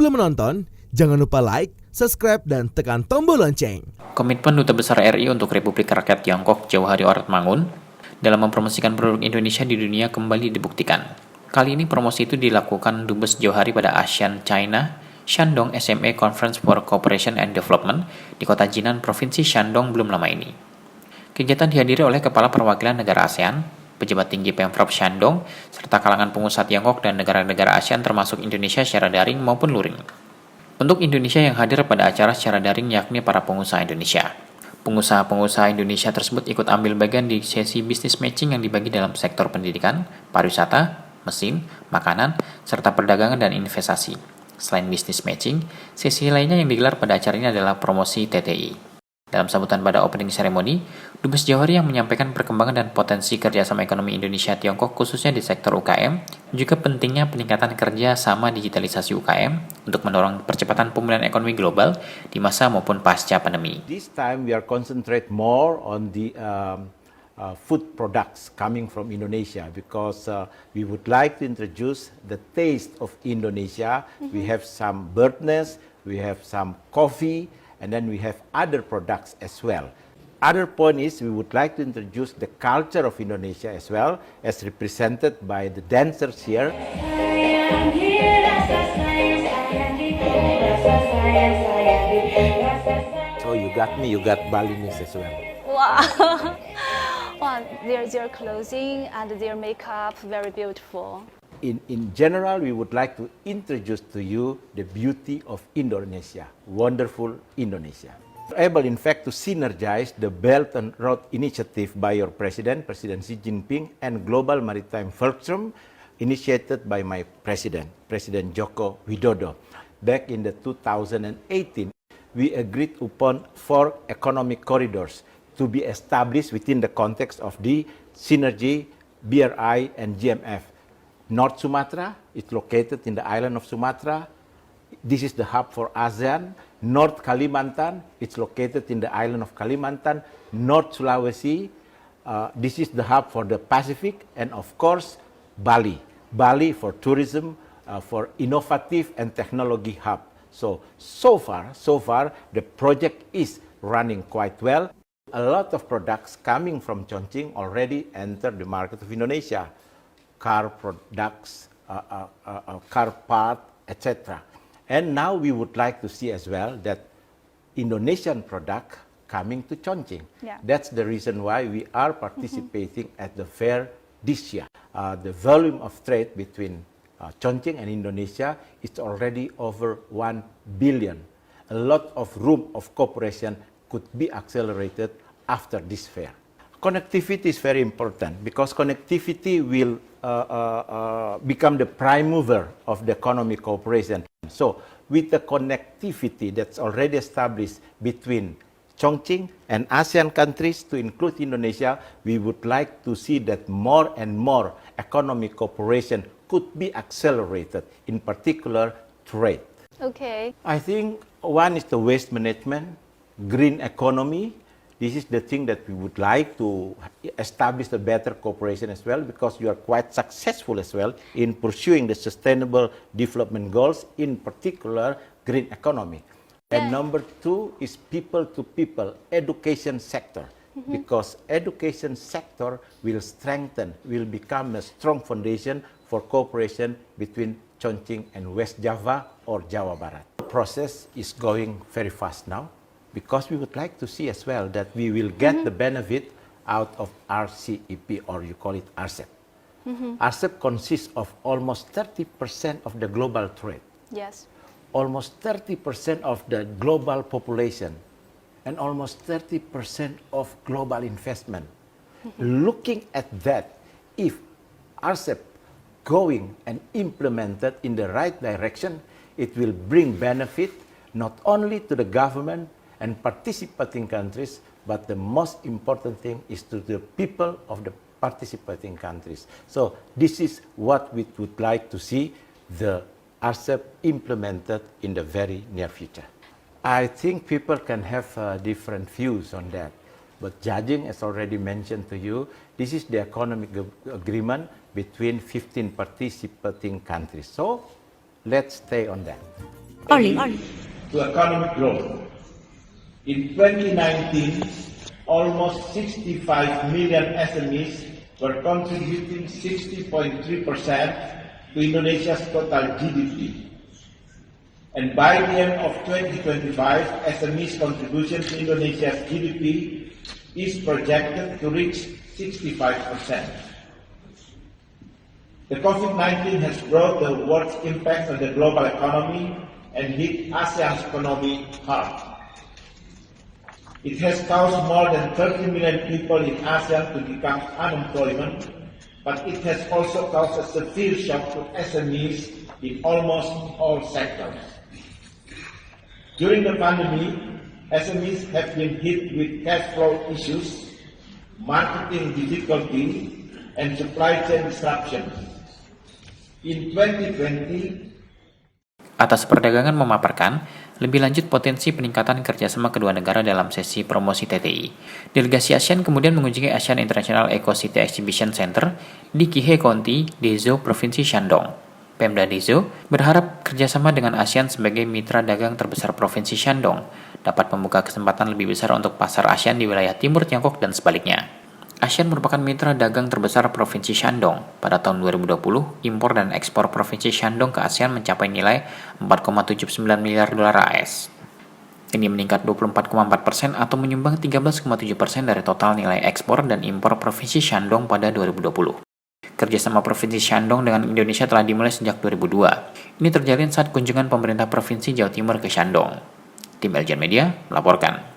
Sebelum menonton, jangan lupa like, subscribe, dan tekan tombol lonceng. Komitmen Duta Besar RI untuk Republik Rakyat Tiongkok Jauhari Oratmangun dalam mempromosikan produk Indonesia di dunia kembali dibuktikan. Kali ini promosi itu dilakukan Dubes Jauhari pada ASEAN China Shandong SMA Conference for Cooperation and Development di kota Jinan, Provinsi Shandong belum lama ini. Kegiatan dihadiri oleh Kepala Perwakilan Negara ASEAN, pejabat tinggi Pemprov Shandong, serta kalangan pengusaha Tiongkok dan negara-negara ASEAN termasuk Indonesia secara daring maupun luring. Untuk Indonesia yang hadir pada acara secara daring yakni para pengusaha Indonesia. Pengusaha-pengusaha Indonesia tersebut ikut ambil bagian di sesi bisnis matching yang dibagi dalam sektor pendidikan, pariwisata, mesin, makanan, serta perdagangan dan investasi. Selain bisnis matching, sesi lainnya yang digelar pada acara ini adalah promosi TTI. Dalam sambutan pada opening ceremony, Dubes Jauhari yang menyampaikan perkembangan dan potensi kerjasama ekonomi Indonesia-Tiongkok khususnya di sektor UKM, juga pentingnya peningkatan kerjasama digitalisasi UKM untuk mendorong percepatan pemulihan ekonomi global di masa maupun pasca pandemi. This time we are concentrate more on the food products coming from Indonesia because we would like to introduce the taste of Indonesia. We have some bird nest, we have some coffee, and then we have other products as well. Other point is we would like to introduce the culture of Indonesia as well, as represented by the dancers here. So you got me, you got Balinese as well. Wow. Wow, their clothing and their makeup very beautiful. In general, we would like to introduce to you the beauty of Indonesia, wonderful Indonesia. We're able, in fact, to synergize the Belt and Road Initiative by your President, President Xi Jinping, and Global Maritime Forum, initiated by my President, President Joko Widodo. Back in the 2018, we agreed upon 4 economic corridors to be established within the context of the Synergy, BRI, and GMF. North Sumatra is located in the island of Sumatra. This is the hub for ASEAN. North Kalimantan, it's located in the island of Kalimantan. North Sulawesi, this is the hub for the Pacific. And of course, Bali. Bali for tourism, for innovative and technology hub. So far, the project is running quite well. A lot of products coming from Chongqing already entered the market of Indonesia. Car products, car part, etc. And now we would like to see as well that Indonesian product coming to Chongqing. Yeah. That's the reason why we are participating at the fair this year. The volume of trade between Chongqing and Indonesia is already over 1 billion. A lot of room of cooperation could be accelerated after this fair. Connectivity is very important because connectivity will become the prime mover of the economic cooperation. So with the connectivity that's already established between Chongqing and ASEAN countries to include Indonesia, we would like to see that more and more economic cooperation could be accelerated, in particular trade. Okay. I think one is the waste management, green economy. This is the thing that we would like to establish a better cooperation as well because you are quite successful as well in pursuing the sustainable development goals, in particular green economy. Yeah. And number 2 is people-to-people education sector because education sector will strengthen, will become a strong foundation for cooperation between Chongqing and West Java or Jawa Barat. The process is going very fast now, because we would like to see as well that we will get the benefit out of RCEP, or you call it RCEP. RCEP consists of almost 30% of the global trade, Yes. almost 30% of the global population, and almost 30% of global investment. Looking at that, if RCEP going and implemented in the right direction, it will bring benefit not only to the government and participating countries, but the most important thing is to the people of the participating countries. So this is what we would like to see the RCEP implemented in the very near future. I think people can have different views on that, but judging, as already mentioned to you, this is the economic agreement between 15 participating countries. So let's stay on that. to economic growth. In 2019, almost 65 million SMEs were contributing 60.3% to Indonesia's total GDP. And by the end of 2025, SMEs' contribution to Indonesia's GDP is projected to reach 65%. The COVID-19 has brought the world's impact on the global economy and hit ASEAN's economy hard. It has caused more than 30 million people in ASEAN to become unemployment, but it has also caused a severe shock to SMEs in almost all sectors. During the pandemic, SMEs have been hit with cash flow issues, marketing difficulty, and supply chain disruption. In 2020, Atas Perdagangan memaparkan lebih lanjut potensi peningkatan kerjasama kedua negara dalam sesi promosi TTI. Delegasi ASEAN kemudian mengunjungi ASEAN International Eco City Exhibition Center di Kihei County, Dezhou, Provinsi Shandong. Pemda Dezhou berharap kerjasama dengan ASEAN sebagai mitra dagang terbesar Provinsi Shandong dapat membuka kesempatan lebih besar untuk pasar ASEAN di wilayah Timur Tiongkok dan sebaliknya. ASEAN merupakan mitra dagang terbesar Provinsi Shandong. Pada tahun 2020, impor dan ekspor Provinsi Shandong ke ASEAN mencapai nilai 4,79 miliar dolar AS. Ini meningkat 24,4% atau menyumbang 13,7% dari total nilai ekspor dan impor Provinsi Shandong pada 2020. Kerjasama Provinsi Shandong dengan Indonesia telah dimulai sejak 2002. Ini terjalin saat kunjungan pemerintah Provinsi Jawa Timur ke Shandong. Tim Eljan Media melaporkan.